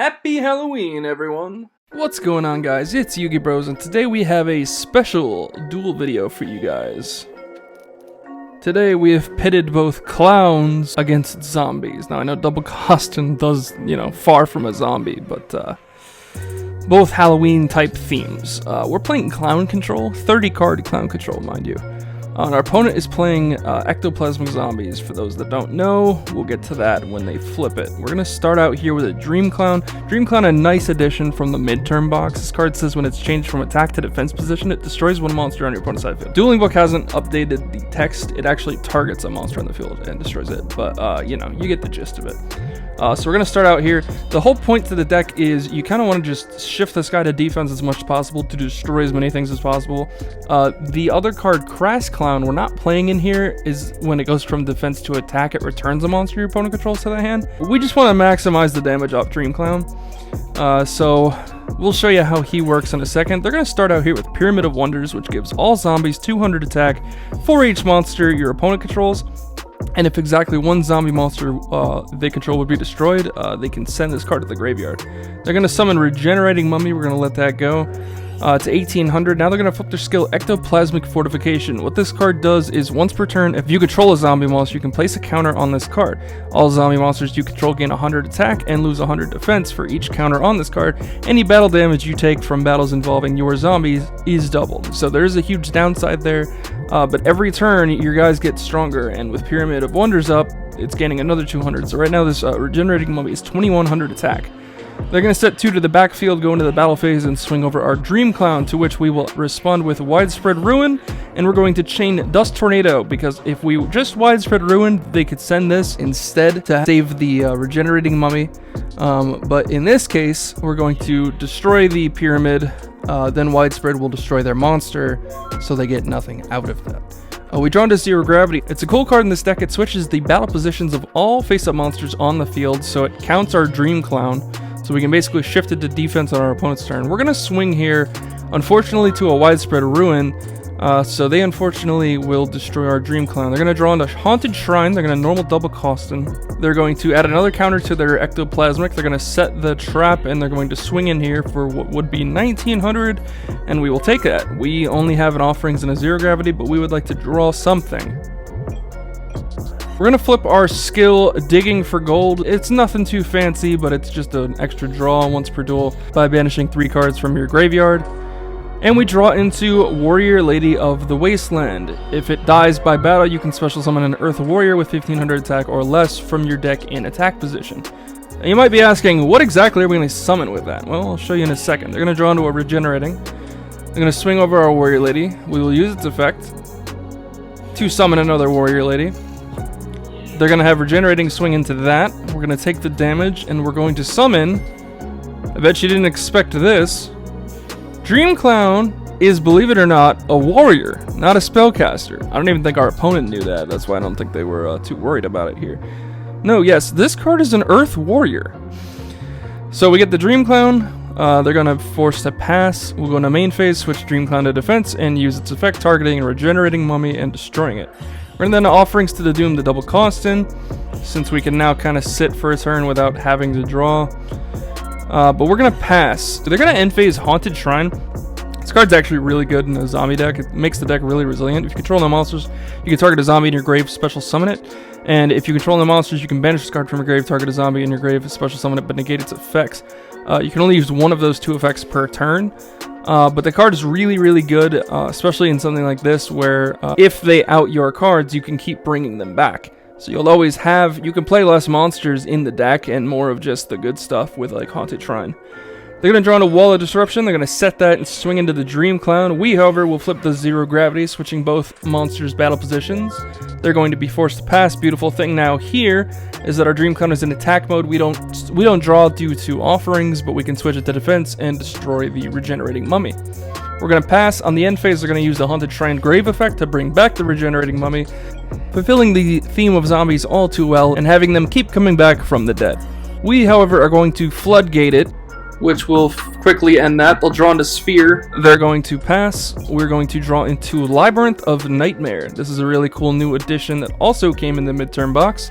Happy Halloween, everyone! What's going on, guys? It's Yugi Bros, and today we have a special duel video for you guys. Today we have pitted both clowns against zombies. Now I know Double Costin does, far from a zombie, but both Halloween type themes. We're playing clown control, 30 card clown control, mind you. And our opponent is playing ectoplasmic zombies. For those that don't know, we'll get to that when they flip it. We're going to start out here with a Dream Clown. Dream Clown, a nice addition from the midterm box. This card says when it's changed from attack to defense position, it destroys one monster on your opponent's side of the field. Duelingbook hasn't updated the text. It actually targets a monster on the field and destroys it. But, you get the gist of it. So we're going to start out here. The whole point to the deck is you kind of want to just shift this guy to defense as much as possible to destroy as many things as possible. The other card, Crass Clown, we're not playing in here, is when it goes from defense to attack, it returns a monster your opponent controls to the hand. We just want to maximize the damage off Dream Clown. So we'll show you how he works in a second. They're going to start out here with Pyramid of Wonders, which gives all zombies 200 attack for each monster your opponent controls. And if exactly one zombie monster they control would be destroyed, they can send this card to the graveyard. They're going to summon Regenerating Mummy. We're going to let that go to 1800. Now they're going to flip their skill Ectoplasmic Fortification. What this card does is once per turn, if you control a zombie monster, you can place a counter on this card. All zombie monsters you control gain 100 attack and lose 100 defense for each counter on this card. Any battle damage you take from battles involving your zombies is doubled. So there is a huge downside there. But every turn, your guys get stronger, and with Pyramid of Wonders up, it's gaining another 200. So right now, this Regenerating Mummy is 2100 attack. They're going to set 2 to the backfield, go into the battle phase, and swing over our Dream Clown, to which we will respond with Widespread Ruin, and we're going to chain Dust Tornado, because if we just Widespread Ruin, they could send this instead to save the Regenerating Mummy. But in this case, we're going to destroy the Pyramid, then Widespread will destroy their monster, so they get nothing out of that. We draw into Zero Gravity. It's a cool card in this deck. It switches the battle positions of all face-up monsters on the field, so it counts our Dream Clown, so we can basically shift it to defense on our opponent's turn. We're going to swing here, unfortunately, to a Widespread Ruin, so they unfortunately will destroy our Dream Clown. They're going to draw into Haunted Shrine. They're going to normal Double Costin. They're going to add another counter to their Ectoplasmic. They're going to set the trap, and they're going to swing in here for what would be 1900, and we will take that. We only have an Offerings and a Zero Gravity, but we would like to draw something. We're going to flip our skill Digging for Gold. It's nothing too fancy, but it's just an extra draw once per duel by banishing 3 cards from your graveyard. And we draw into Warrior Lady of the Wasteland. If it dies by battle, you can special summon an Earth Warrior with 1500 attack or less from your deck in attack position. And you might be asking, what exactly are we going to summon with that? Well, I'll show you in a second. They're going to draw into a Regenerating. They're going to swing over our Warrior Lady. We will use its effect to summon another Warrior Lady. They're going to have Regenerating swing into that. We're going to take the damage, and we're going to summon... I bet you didn't expect this. Dream Clown is, believe it or not, a warrior, not a spellcaster. I don't even think our opponent knew that. That's why I don't think they were too worried about it here. No, yes, this card is an Earth Warrior. So we get the Dream Clown. They're going to force to pass. We'll go into main phase, switch Dream Clown to defense, and use its effect targeting and Regenerating Mummy and destroying it. We're then Offerings to the Doom, the Double Costin, since we can now kind of sit for a turn without having to draw. But we're going to pass. They're going to end phase Haunted Shrine. This card's actually really good in a zombie deck. It makes the deck really resilient. If you control no monsters, you can target a zombie in your grave, special summon it. And if you control no monsters, you can banish this card from your grave, target a zombie in your grave, special summon it, but negate its effects. You can only use one of those 2 effects per turn. But the card is really, really good, especially in something like this, where if they out your cards, you can keep bringing them back. So you'll always have, you can play less monsters in the deck and more of just the good stuff with like Haunted Shrine. They're going to draw into Wall of Disruption. They're going to set that and swing into the Dream Clown. We, however, will flip the Zero Gravity, switching both monsters' battle positions. They're going to be forced to pass. Beautiful thing now here is that our Dream Clown is in attack mode. We don't draw due to Offerings, but we can switch it to defense and destroy the Regenerating Mummy. We're going to pass. On the end phase, they're going to use the Haunted Shrine Grave effect to bring back the Regenerating Mummy, fulfilling the theme of zombies all too well and having them keep coming back from the dead. We, however, are going to Floodgate it, which will quickly end that. They'll draw into Sphere. They're going to pass. We're going to draw into Labyrinth of Nightmare. This is a really cool new addition that also came in the midterm box.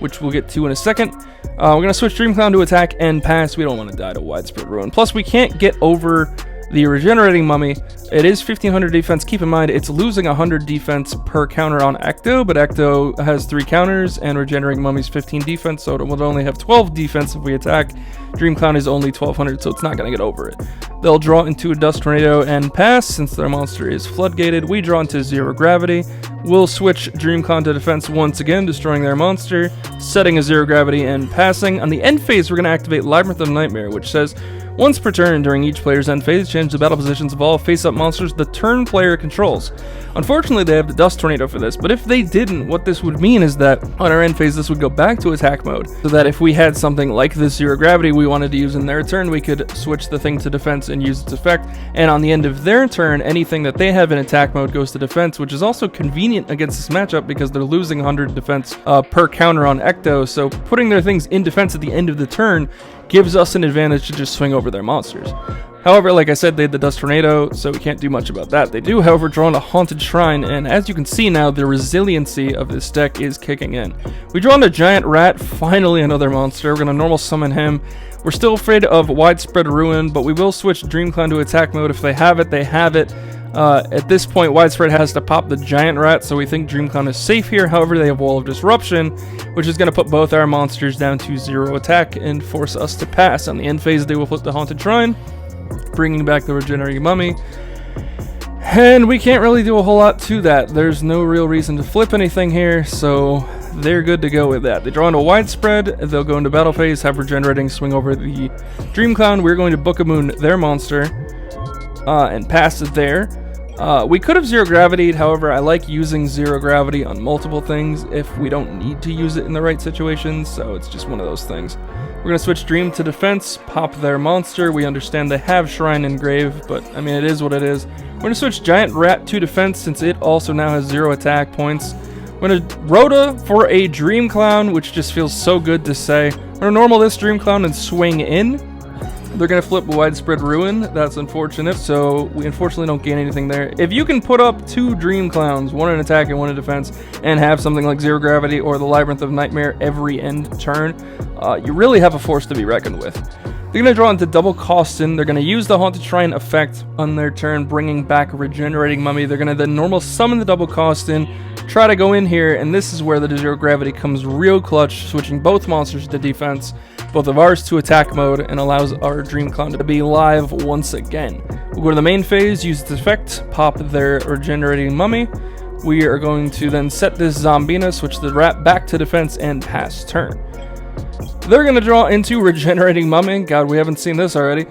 which we'll get to in a second. We're going to switch Dream Clown to attack and pass. We don't want to die to Widespread Ruin. Plus, we can't get over the Regenerating Mummy. It is 1500 defense. Keep in mind, it's losing 100 defense per counter on Ecto, but Ecto has 3 counters, and Regenerating Mummy's 15 defense, so it would only have 12 defense if we attack. Dream Clown is only 1200, so it's not going to get over it. They'll draw into a Dust Tornado and pass. Since their monster is floodgated, we draw into 0 gravity. We'll switch Dream Clown to defense once again, destroying their monster, setting a 0 gravity and passing. On the end phase, we're going to activate Labyrinth of Nightmare, which says, once per turn during each player's end phase, change the battle positions of all face-up monsters the turn player controls. Unfortunately, they have the Dust Tornado for this, but if they didn't, what this would mean is that on our end phase, this would go back to attack mode, so that if we had something like this 0 gravity we wanted to use in their turn, we could switch the thing to defense and use its effect, and on the end of their turn, anything that they have in attack mode goes to defense, which is also convenient against this matchup because they're losing 100 defense per counter on Ecto, so putting their things in defense at the end of the turn gives us an advantage to just swing over their monsters. However, like I said, they had the Dust Tornado, so we can't do much about that. They do, however, draw in a Haunted Shrine, and as you can see now, the resiliency of this deck is kicking in. We draw in a Giant Rat, finally another monster. We're going to normal summon him. We're still afraid of Widespread Ruin, but we will switch Dream Clown to attack mode. If they have it, they have it. At this point, Widespread has to pop the Giant Rat, so we think Dream Clown is safe here. However, they have Wall of Disruption, which is going to put both our monsters down to 0 attack and force us to pass. On the end phase, they will flip the Haunted Shrine, bringing back the Regenerating Mummy. And we can't really do a whole lot to that. There's no real reason to flip anything here, so they're good to go with that. They draw into Widespread, they'll go into battle phase, have Regenerating swing over the Dream Clown. We're going to Book of Moon their monster and pass it there. We could have 0 gravity, however, I like using 0 gravity on multiple things if we don't need to use it in the right situations, so it's just one of those things. We're going to switch Dream to defense, pop their monster. We understand they have Shrine and Grave, but I mean, it is what it is. We're going to switch Giant Rat to defense since it also now has 0 attack points. We're going to Rhoda for a Dream Clown, which just feels so good to say. We're going to normal this Dream Clown and swing in. They're going to flip Widespread Ruin. That's unfortunate, so we unfortunately don't gain anything there. If you can put up 2 Dream Clowns, one in attack and one in defense, and have something like 0 gravity or the Labyrinth of Nightmare every end turn, you really have a force to be reckoned with. They're going to draw into Double Costin. They're going to use the Haunted Shrine effect on their turn, bringing back a Regenerating Mummy. They're going to then normal summon the Double Costin, try to go in here, and this is where the 0 gravity comes real clutch, switching both monsters to defense, both of ours to attack mode, and allows our Dream Clown to be live once again. We'll go to the main phase, use its effect, pop their Regenerating Mummy. We are going to then set this Zombina, switch the Rat back to defense, and pass turn. They're going to draw into Regenerating Mummy. God, we haven't seen this already.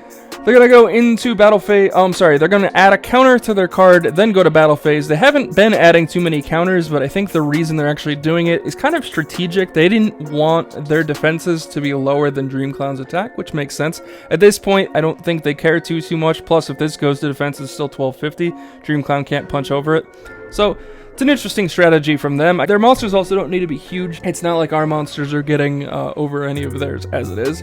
They're going to go into battle phase. Oh, I'm sorry. They're going to add a counter to their card, then go to battle phase. They haven't been adding too many counters, but I think the reason they're actually doing it is kind of strategic. They didn't want their defenses to be lower than Dream Clown's attack, which makes sense. At this point, I don't think they care too much. Plus, if this goes to defense, it's still 1250. Dream Clown can't punch over it. So it's an interesting strategy from them. Their monsters also don't need to be huge. It's not like our monsters are getting over any of theirs as it is.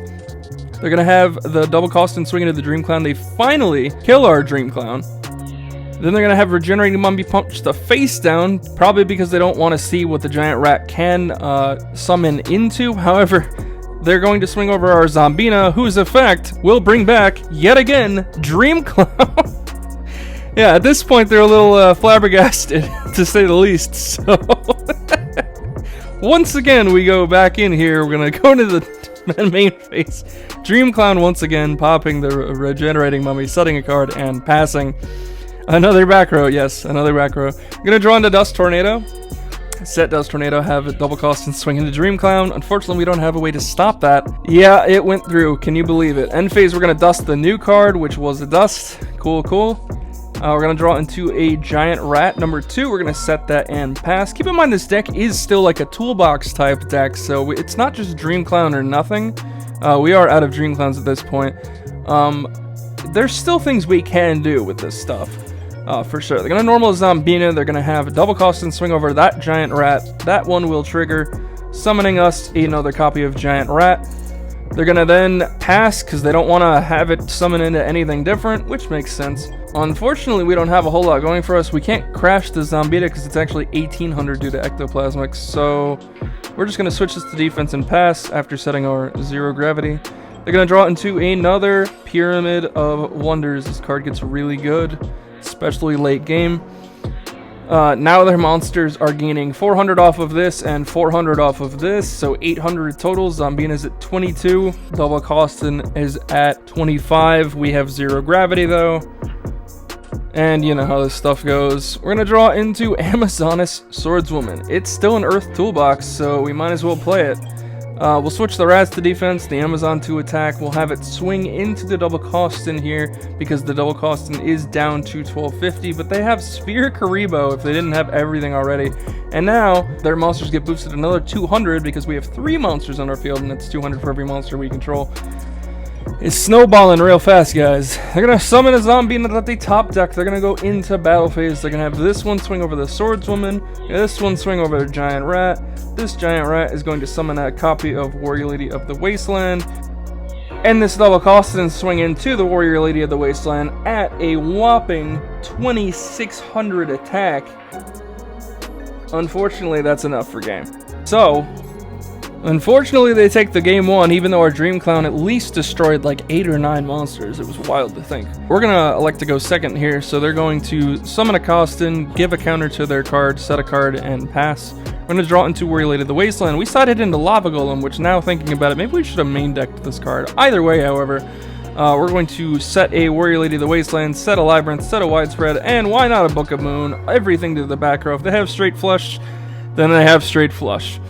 They're going to have the Double Costin swing into the Dream Clown. They finally kill our Dream Clown. Then they're going to have Regenerating Mummy punch the face down, probably because they don't want to see what the Giant Rat can summon into. However, they're going to swing over our Zombina, whose effect will bring back, yet again, Dream Clown. Yeah, at this point, they're a little flabbergasted, to say the least. So, once again, we go back in here. We're going to go to the main phase. Dream Clown once again popping the Regenerating Mummy, setting a card, and passing. Another back row, yes, another back row. I'm going to draw into Dust Tornado. Set Dust Tornado, have it double cost and swing into Dream Clown. Unfortunately, we don't have a way to stop that. Yeah, it went through. Can you believe it? End phase, we're going to dust the new card, which was a Dust. Cool, cool. We're going to draw into a Giant Rat, number 2. We're going to set that and pass. Keep in mind, this deck is still like a toolbox type deck, so it's not just Dream Clown or nothing. We are out of Dream Clowns at this point. There's still things we can do with this stuff, for sure. They're going to normal Zombina. They're going to have a double cost and swing over that Giant Rat. That one will trigger, summoning us another copy of Giant Rat. They're gonna then pass because they don't want to have it summon into anything different, which makes sense. Unfortunately, we don't have a whole lot going for us. We can't crash the Zombita because it's actually 1800 due to Ectoplasmic, so we're just gonna switch this to defense and pass after setting our 0 gravity. They're gonna draw into another Pyramid of Wonders. This card gets really good, especially late game. Now their monsters are gaining 400 off of this and 400 off of this, so 800 total. Zombina's at 22. Double Costin is at 25. We have 0 gravity though. And you know how this stuff goes. We're gonna draw into Amazoness Swordswoman. It's still an Earth toolbox, so we might as well play it. We'll switch the Rats to defense, the Amazon to attack. We'll have it swing into the double Costin here because the double Costin is down to 1250, but they have Sphere Karibo if they didn't have everything already. And now their monsters get boosted another 200 because we have 3 monsters on our field, and it's 200 for every monster we control. It's snowballing real fast, guys. They're gonna summon a zombie at the top deck. They're gonna go into battle phase. They're gonna have this one swing over the Swordswoman, this one swing over the Giant Rat. This Giant Rat is going to summon a copy of Warrior Lady of the Wasteland, and this double Costin swing into the Warrior Lady of the Wasteland at a whopping 2600 attack. Unfortunately, that's enough for game. So, unfortunately, they take the game 1, even though our Dream Clown at least destroyed like 8 or 9 monsters. It was wild to think. We're gonna elect to go second here, so they're going to summon a Costin, give a counter to their card, set a card, and pass. We're gonna draw into Warrior Lady of the Wasteland. We sided into Lava Golem, which now thinking about it, maybe we should have main decked this card. Either way, however, we're going to set a Warrior Lady of the Wasteland, set a Labyrinth, set a Widespread, and why not a Book of Moon? Everything to the back row. If they have straight flush, then they have straight flush.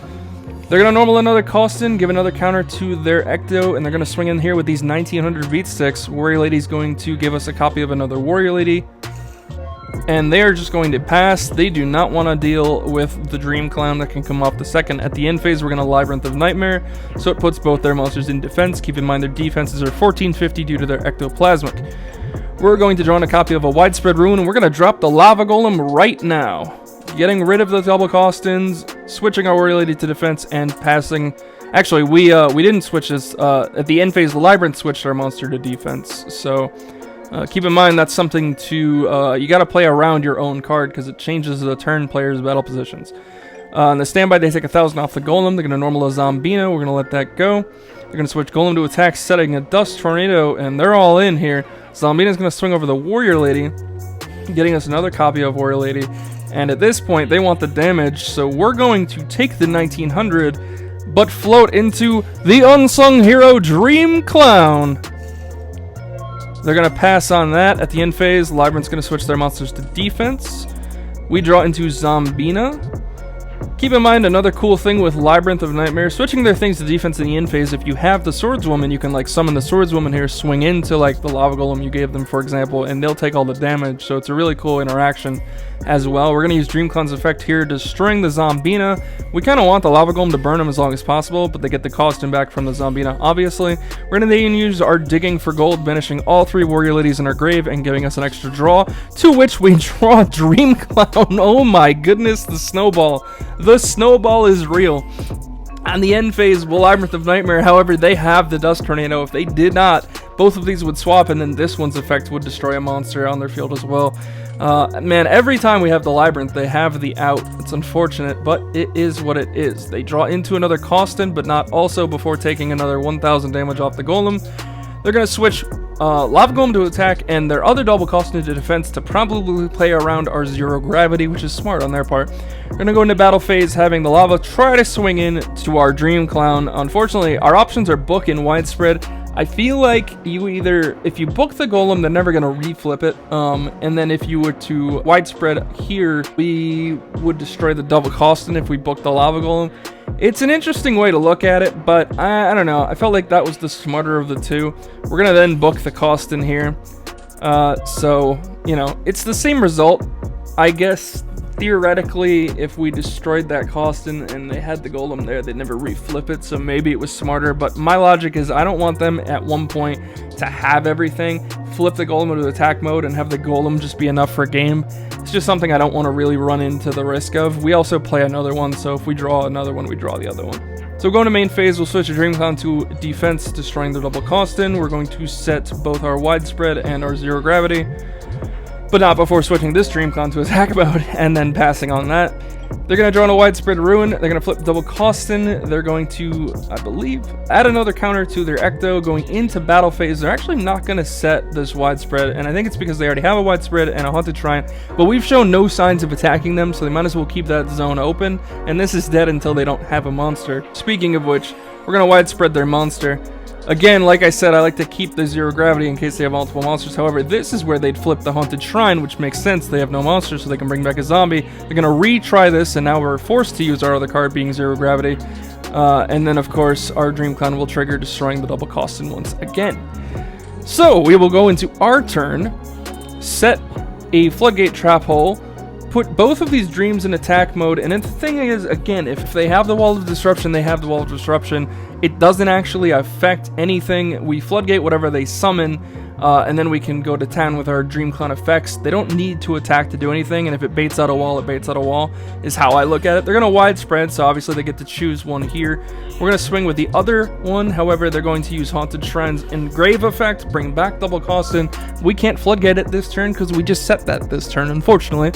They're going to normal another Costin, give another counter to their Ecto, and they're going to swing in here with these 1900 beat sticks. Warrior Lady's going to give us a copy of another Warrior Lady, and they are just going to pass. They do not want to deal with the Dream Clown that can come off the second. At the end phase, we're going to Labyrinth of Nightmare, so it puts both their monsters in defense. Keep in mind their defenses are 1450 due to their Ectoplasmic. We're going to draw in a copy of a Widespread Rune, and we're going to drop the Lava Golem right now. Getting rid of the double Costins, switching our Warrior Lady to defense, and passing. Actually, we didn't switch this. At the end phase, the Labyrinth switched our monster to defense. So keep in mind that's something to you got to play around your own card because it changes the turn players' battle positions. On the standby, they take 1,000 off the Golem. They're going to normal a Zombino. We're going to let that go. They're going to switch Golem to attack, setting a Dust Tornado, and they're all in here. Zombino's going to swing over the Warrior Lady, getting us another copy of Warrior Lady. And at this point, they want the damage, so we're going to take the 1900, but float into the unsung hero Dream Clown. They're going to pass on that. At the end phase, Labyrinth's going to switch their monsters to defense. We draw into Zombina. Keep in mind another cool thing with Labyrinth of Nightmare, switching their things to defense in the end phase. If you have the Swordswoman, you can like summon the Swordswoman here, swing into like the Lava Golem you gave them, for example, and they'll take all the damage. So it's a really cool interaction as well. We're going to use Dream Clown's effect here, destroying the Zombina. We kind of want the Lava Golem to burn them as long as possible, but they get the Costin back from the Zombina, obviously. We're going to then use our Digging for Gold, banishing all 3 Warrior Ladies in our grave and giving us an extra draw, to which we draw Dream Clown. Oh my goodness, the snowball. The snowball is real. On the end phase, Labyrinth of Nightmare, however, they have the Dust Tornado. If they did not, both of these would swap, and then this one's effect would destroy a monster on their field as well. Man, every time we have the Labyrinth, they have the out. It's unfortunate, but it is what it is. They draw into another Costin, but not also before taking another 1,000 damage off the Golem. They're going to switch Lava Golem to attack, and their other double Costin to defense to probably play around our 0 gravity, which is smart on their part. We're going to go into battle phase, having the Lava try to swing in to our Dream Clown. Unfortunately, our options are Book and Widespread. I feel like you either, if you book the Golem, they're never going to reflip it. And then if you were to Widespread here, we would destroy the double Costin if we booked the Lava Golem. It's an interesting way to look at it, but I don't know. I felt like that was the smarter of the two. We're going to then book the Costin here. So, you know, it's the same result. I guess, theoretically, if we destroyed that Costin and they had the Golem there, they'd never reflip it, so maybe it was smarter. But my logic is I don't want them at one point to have everything, flip the Golem into attack mode, and have the Golem just be enough for a game. It's just something I don't want to really run into the risk of. We also play another one, so if we draw another one, we draw the other one. So going to main phase, we'll switch a Dream Clown to defense, destroying the double cost in. We're going to set both our widespread and our zero gravity, but not before switching this Dream Clown to attack mode and then passing on that. They're going to draw in a widespread ruin. They're going to flip double cost in. They're going to, I believe, add another counter to their Ecto. Going into battle phase, they're actually not going to set this widespread, and I think it's because they already have a widespread and a Haunted Shrine, but we've shown no signs of attacking them, so they might as well keep that zone open, and this is dead until they don't have a monster. Speaking of which, we're going to widespread their monster. Again, like I said, I like to keep the zero gravity in case they have multiple monsters. However, this is where they'd flip the Haunted Shrine, which makes sense. They have no monsters, so they can bring back a zombie. They're going to retry this, and now we're forced to use our other card, being zero gravity. And then, of course, our Dream Clown will trigger, destroying the double cost in once again. So, we will go into our turn, set a Floodgate Trap Hole, put both of these dreams in attack mode, and then the thing is, again, if they have the Wall of Disruption, they have the Wall of Disruption. It doesn't actually affect anything. We Floodgate whatever they summon, and then we can go to town with our Dream Clown effects. They don't need to attack to do anything, and if it baits out a wall, it baits out a wall, is how I look at it. They're going to widespread, so obviously they get to choose one here. We're going to swing with the other one, however, they're going to use Haunted Shrine's Engrave effect, bring back double cost in. We can't Floodgate it this turn because we just set that this turn, unfortunately.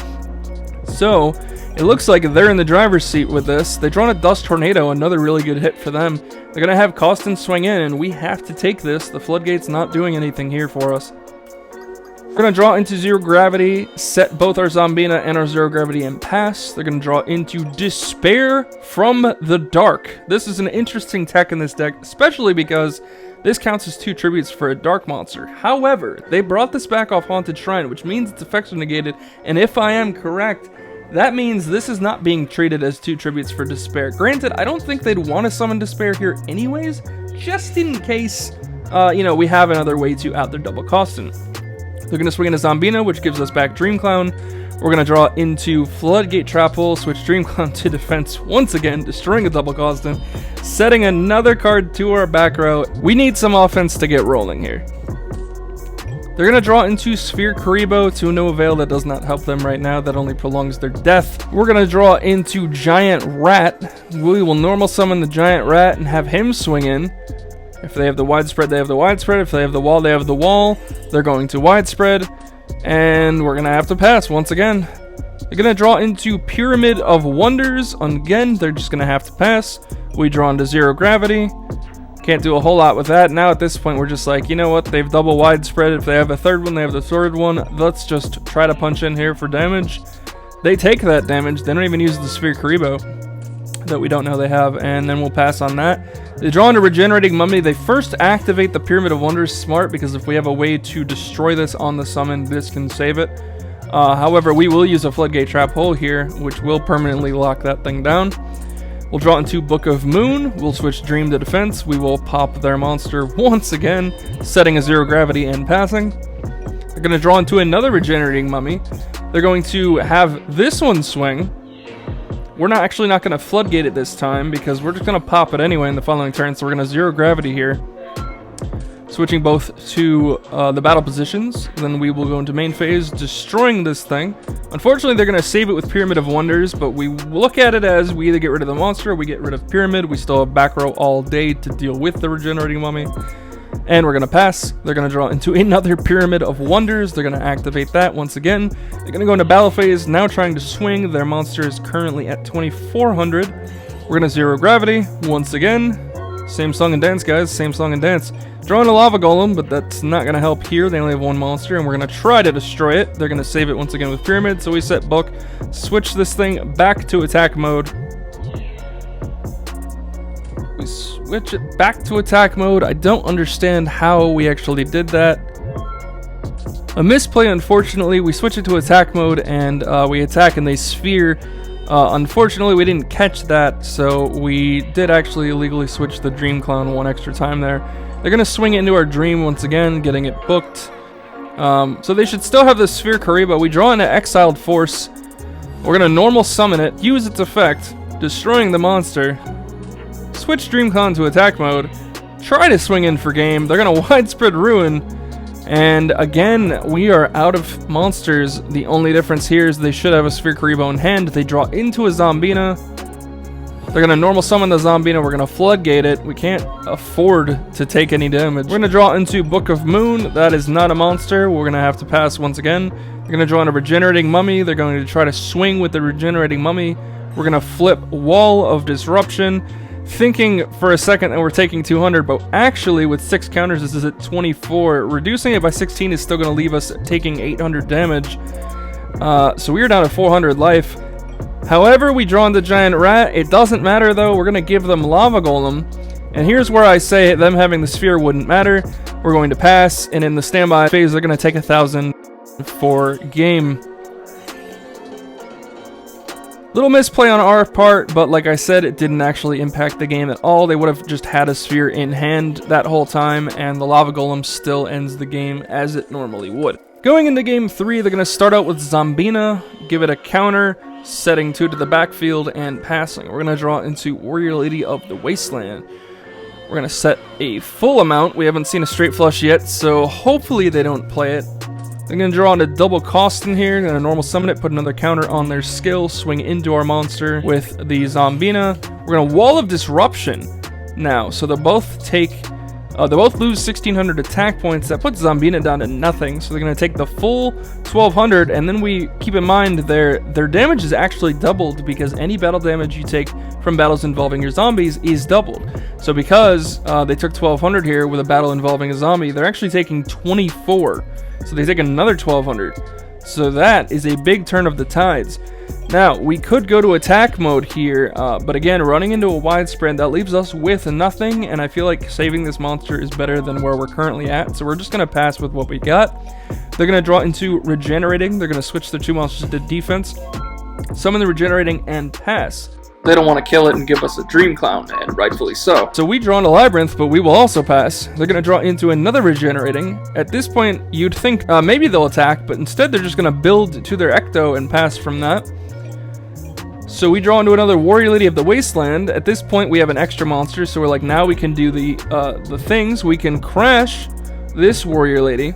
So, it looks like they're in the driver's seat with this. They drawn a Dust Tornado, another really good hit for them. They're going to have Costin swing in, and we have to take this. The Floodgate's not doing anything here for us. We're going to draw into zero gravity, set both our Zombina and our zero gravity, and pass. They're going to draw into Despair from the Dark. This is an interesting tech in this deck, especially because this counts as 2 tributes for a dark monster. However, they brought this back off Haunted Shrine, which means its effects are negated, and if I am correct, that means this is not being treated as 2 tributes for Despair. Granted, I don't think they'd want to summon Despair here anyways, just in case, we have another way to out their double cost in. They're going to swing in a Zombina, which gives us back Dream Clown. We're going to draw into Floodgate Trap Hole, switch Dream Clown to defense once again, destroying a double cost in, setting another card to our back row. We need some offense to get rolling here. They're going to draw into Sphere Karibo, to no avail. That does not help them right now. That only prolongs their death. We're going to draw into Giant Rat. We will normal summon the Giant Rat and have him swing in. If they have the widespread, they have the widespread. If they have the wall, they have the wall. They're going to widespread. And we're going to have to pass once again. They're going to draw into Pyramid of Wonders. Again, they're just going to have to pass. We draw into zero gravity. Can't do a whole lot with that. Now at this point, we're just like, you know what? They've double widespread. If they have a third one, they have the third one. Let's just try to punch in here for damage. They take that damage. They don't even use the Sphere Karibo that we don't know they have, and then we'll pass on that. They draw into Regenerating Mummy. They first activate the Pyramid of Wonders. Smart, because if we have a way to destroy this on the summon, this can save it. However, we will use a Floodgate Trap Hole here, which will permanently lock that thing down. We'll draw into Book of Moon. We'll switch Dream to defense. We will pop their monster once again, setting a zero gravity and passing. They're going to draw into another Regenerating Mummy. They're going to have this one swing. We're not going to Floodgate it this time because we're just going to pop it anyway in the following turn. So we're going to zero gravity here. Switching both to the battle positions. Then we will go into main phase, destroying this thing. Unfortunately, they're going to save it with Pyramid of Wonders, but we look at it as we either get rid of the monster or we get rid of Pyramid. We still have back row all day to deal with the Regenerating Mummy. And we're going to pass. They're going to draw into another Pyramid of Wonders. They're going to activate that once again. They're going to go into battle phase, now trying to swing. Their monster is currently at 2,400. We're going to zero gravity once again. Same song and dance, guys. Same song and dance. Drawing a Lava Golem, but that's not going to help here. They only have one monster, and we're going to try to destroy it. They're going to save it once again with Pyramid, so we set Book. Switch this thing back to attack mode. We switch it back to attack mode. I don't understand how we actually did that. A misplay, unfortunately. We switch it to attack mode, and we attack, and they sphere. Unfortunately, we didn't catch that, so we did actually illegally switch the Dream Clown one extra time there. They're going to swing it into our Dream once again, getting it booked. So they should still have the Sphere Karibo. We draw into Exiled Force. We're going to normal summon it, use its effect, destroying the monster. Switch Dream Clown to attack mode. Try to swing in for game. They're going to widespread ruin. And again, we are out of monsters. The only difference here is they should have a Sphere Karibo in hand. They draw into a Zombina. They're gonna normal summon the Zombina, we're gonna floodgate it. We can't afford to take any damage. We're gonna draw into Book of Moon. That is not a monster. We're gonna have to pass once again. We're gonna draw into Regenerating Mummy. They're going to try to swing with the Regenerating Mummy. We're gonna flip Wall of Disruption, thinking for a second that we're taking 200, but actually with 6 counters this is at 24. Reducing it by 16 is still gonna leave us taking 800 damage. So we are down to 400 life. However, we draw into Giant Rat. It doesn't matter though. We're gonna give them Lava Golem, and here's where I say them having the sphere wouldn't matter. We're going to pass, and in the standby phase they're gonna take 1,000 for game. Little misplay on our part, but like I said, it didn't actually impact the game at all. They would have just had a sphere in hand that whole time, and the Lava Golem still ends the game as it normally would. Going into game 3, they're going to start out with Zombina, give it a counter, setting 2 to the backfield, and passing. We're going to draw into Warrior Lady of the Wasteland. We're going to set a full amount. We haven't seen a straight flush yet, so hopefully they don't play it. I'm going to draw on a double cost in here, going to normal summon it, put another counter on their skill, swing into our monster with the Zombina. We're going to Wall of Disruption now, so they both lose 1,600 attack points. That puts Zombina down to nothing, so they're going to take the full 1,200, and then we keep in mind their damage is actually doubled because any battle damage you take from battles involving your zombies is doubled. So because they took 1,200 here with a battle involving a zombie, they're actually taking 24. So they take another 1,200. So that is a big turn of the tides. Now, we could go to attack mode here, but again, running into a widespread, that leaves us with nothing, and I feel like saving this monster is better than where we're currently at, so we're just going to pass with what we got. They're going to draw into Regenerating. They're going to switch their 2 monsters to defense, summon the Regenerating, and pass. They don't want to kill it and give us a Dream Clown, and rightfully so. So we draw into Labyrinth, but we will also pass. They're going to draw into another Regenerating. At this point, you'd think maybe they'll attack, but instead they're just going to build to their Ecto and pass from that. So we draw into another Warrior Lady of the Wasteland. At this point, we have an extra monster, so we're like, now we can do the things. We can crash this Warrior Lady,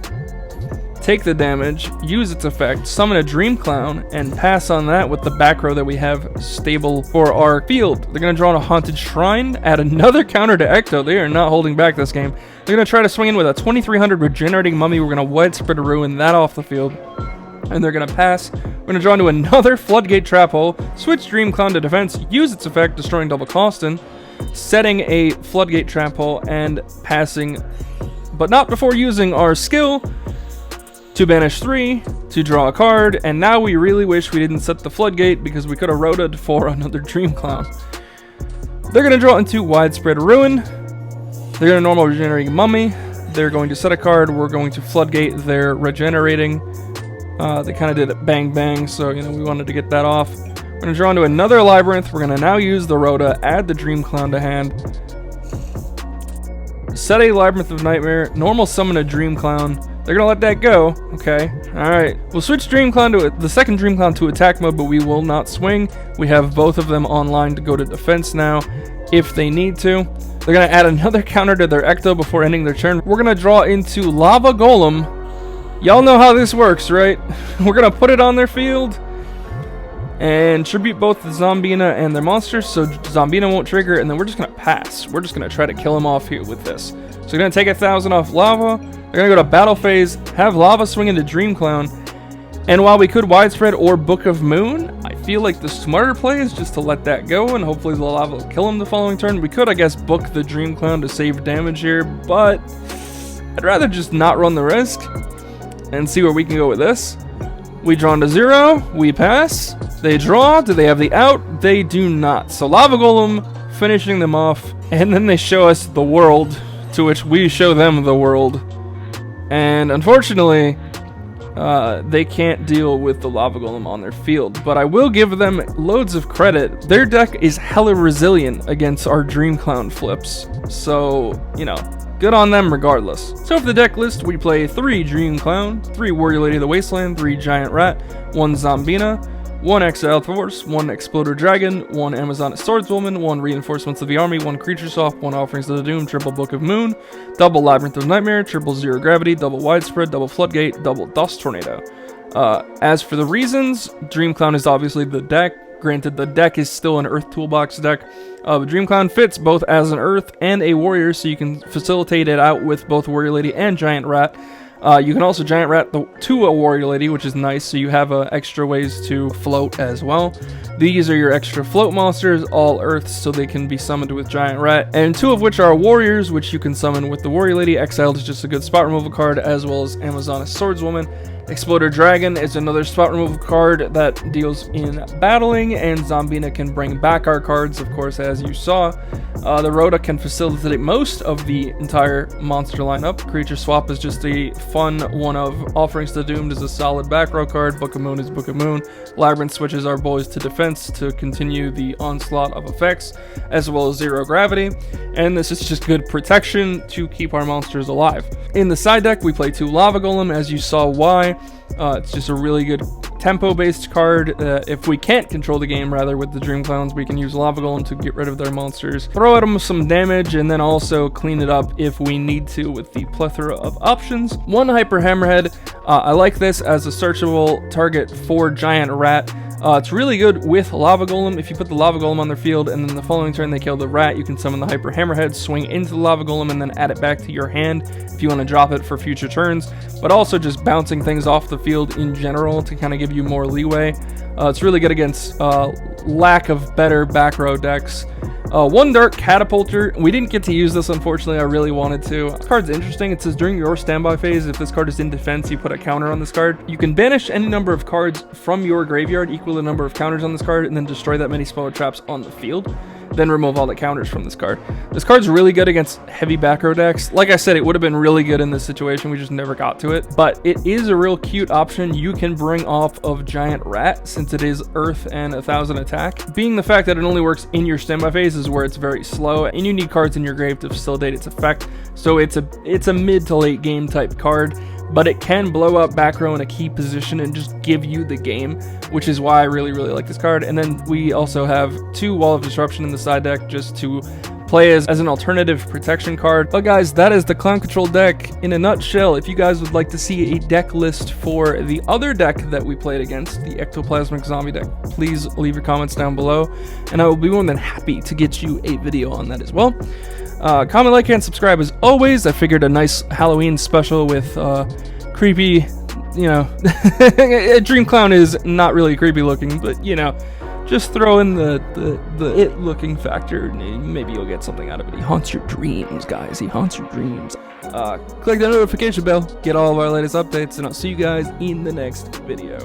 take the damage, use its effect, summon a Dream Clown, and pass on that with the back row that we have stable for our field. They're going to draw on a Haunted Shrine, add another counter to Ecto. They are not holding back this game. They're going to try to swing in with a 2,300 Regenerating Mummy. We're going to Widespread Ruin that off the field, and they're going to pass. We're going to draw into another Floodgate Trap Hole, switch Dream Clown to defense, use its effect, destroying double Costin, setting a Floodgate Trap Hole, and passing, but not before using our skill to banish 3, to draw a card, and now we really wish we didn't set the Floodgate because we could have rotated for another Dream Clown. They're going to draw into Widespread Ruin. They're going to normal Regenerating Mummy. They're going to set a card. We're going to Floodgate their Regenerating. They kind of did it bang bang, so we wanted to get that off. We're going to draw into another Labyrinth. We're going to now use the Rota, add the Dream Clown to hand. Set a Labyrinth of Nightmare, normal summon a Dream Clown. They're gonna let that go. Okay, alright. We'll switch Dream Clown to the second Dream Clown to attack mode, but we will not swing. We have both of them online to go to defense now, if they need to. They're gonna add another counter to their Ecto before ending their turn. We're gonna draw into Lava Golem. Y'all know how this works, right? We're gonna put it on their field and tribute both the Zombina and their monsters, so Zombina won't trigger, and then we're just gonna pass. We're just gonna try to kill him off here with this. So we're gonna take 1,000 off Lava. They're gonna go to battle phase, have Lava swing into Dream Clown, and while we could Widespread or Book of Moon, I feel like the smarter play is just to let that go, and hopefully the Lava will kill him the following turn. We could, I guess, book the Dream Clown to save damage here, but I'd rather just not run the risk and see where we can go with this. We draw into 0, we pass, they draw, do they have the out? They do not. So Lava Golem finishing them off, and then they show us the world, to which we show them the world. And unfortunately, they can't deal with the Lava Golem on their field, but I will give them loads of credit. Their deck is hella resilient against our Dream Clown flips, so, good on them regardless. So for the deck list, we play 3 Dream Clown, 3 Warrior Lady of the Wasteland, 3 Giant Rat, 1 Zombina, 1 Exile Force, 1 Exploder Dragon, 1 Amazonic Swordswoman, 1 Reinforcements of the Army, 1 Creature Soft, 1 Offerings of the Doom, triple Book of Moon, double Labyrinth of Nightmare, triple Zero Gravity, double Widespread, double Floodgate, double Dust Tornado. As for the reasons, Dream Clown is obviously the deck. Granted, the deck is still an Earth Toolbox deck. But Dream Clown fits both as an Earth and a Warrior, so you can facilitate it out with both Warrior Lady and Giant Rat. You can also Giant Rat to a Warrior Lady, which is nice, so you have extra ways to float as well. These are your extra float monsters, all Earths, so they can be summoned with Giant Rat, and 2 of which are Warriors, which you can summon with the Warrior Lady. Exiled is just a good spot removal card, as well as Amazoness Swordswoman. Exploder Dragon is another spot removal card that deals in battling, and Zombina can bring back our cards, of course, as you saw. The Rhoda can facilitate most of the entire monster lineup. Creature Swap is just a fun one of. Offerings to Doomed is a solid back row card. Book of Moon is Book of Moon. Labyrinth switches our boys to defense to continue the onslaught of effects, as well as Zero Gravity. And this is just good protection to keep our monsters alive. In the side deck, we play 2 Lava Golem, as you saw why. It's just a really good tempo-based card. If we can't control the game, rather, with the Dream Clowns, we can use Lava Golem to get rid of their monsters, throw at them some damage, and then also clean it up if we need to with the plethora of options. 1 Hyper Hammerhead. I like this as a searchable target for Giant Rat. It's really good with Lava Golem. If you put the Lava Golem on their field and then the following turn they kill the rat, you can summon the Hyper Hammerhead, swing into the Lava Golem, and then add it back to your hand if you want to drop it for future turns. But also just bouncing things off the field in general to kind of give you more leeway. It's really good against lack of better back row decks. 1 Dark Catapulter. We didn't get to use this, unfortunately. I really wanted to. This card's interesting. It says during your standby phase, if this card is in defense, you put a counter on this card. You can banish any number of cards from your graveyard equal to the number of counters on this card, and then destroy that many spell or traps on the field. Then remove all the counters from this card. This card's really good against heavy back row decks. Like I said, it would have been really good in this situation. We just never got to it. But it is a real cute option you can bring off of Giant Rat, since it is Earth and 1000 attack. Being the fact that it only works in your standby phase is where it's very slow, and you need cards in your grave to facilitate its effect. So it's a mid to late game type card, but it can blow up back row in a key position and just give you the game, which is why I really like this card. And then we also have 2 Wall of Disruption in the side deck just to play as an alternative protection card. But guys, that is the Clown Control deck in a nutshell. If you guys would like to see a deck list for the other deck that we played against, the Ectoplasmic Zombie deck, please leave your comments down below, and I will be more than happy to get you a video on that as well. Comment, like, and subscribe as always. I figured a nice Halloween special with creepy, you know, Dream Clown is not really creepy looking, but you know, just throw in the it looking factor, and maybe you'll get something out of it. He haunts your dreams, guys. He haunts your dreams. Click the notification bell, get all of our latest updates, and I'll see you guys in the next video.